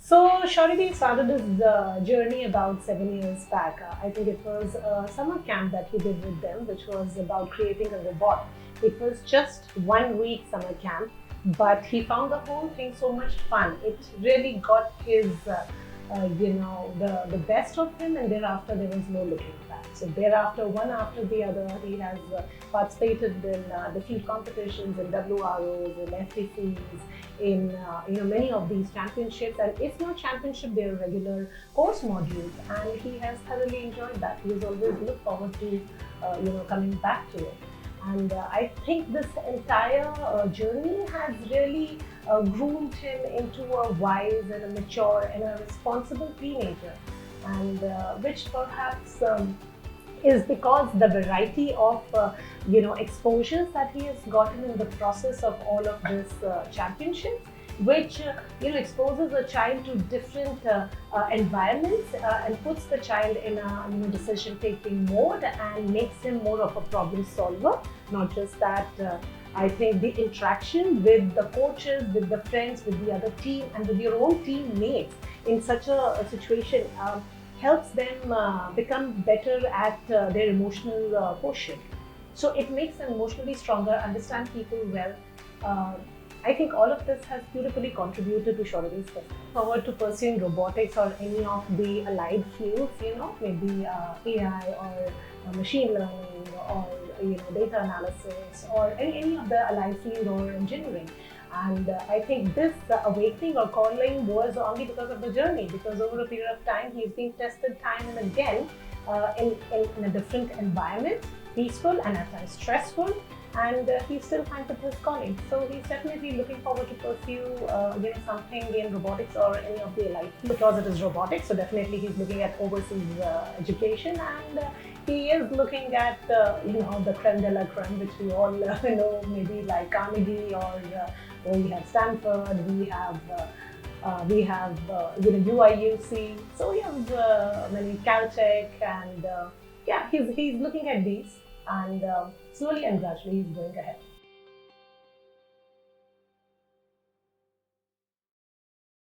So Shauryveer started his journey about 7 years back. I think it was a summer camp that he did with them, which was about creating a robot. It was just 1 week summer camp, but he found the whole thing so much fun. It really got his, the best of him, and thereafter there was no looking back. So thereafter, one after the other, he has participated in different competitions, in WROs, in FTCs, in many of these championships, and if not championship, they are regular course modules, and he has thoroughly enjoyed that. He has always looked forward to coming back to it. And I think this entire journey has really groomed him into a wise and a mature and a responsible teenager, and which perhaps is because the variety of exposures that he has gotten in the process of all of this championships, which exposes a child to different environments and puts the child in a decision-taking mode and makes him more of a problem solver. Not just that, I think the interaction with the coaches, with the friends, with the other team, and with your own teammates in such a situation helps them become better at their emotional quotient. So it makes them emotionally stronger, understand people well. I think all of this has beautifully contributed to Shauryveer's success. Forward to pursuing robotics or any of the allied fields, maybe AI or machine learning or data analysis or any of the allied field or engineering. And I think this awakening or calling was only because of the journey, because over a period of time, he's been tested time and again in a different environment, peaceful and at times stressful, and he still finds it his calling. So he's definitely looking forward to pursue something in robotics or any of the allied fields, because it is robotics. So definitely he's looking at overseas education, and he is looking at the creme de la creme, which we all know, maybe like Carnegie, or we have Stanford, we have UIUC. So we have many Caltech, and he's looking at these, and slowly and gradually he's going ahead.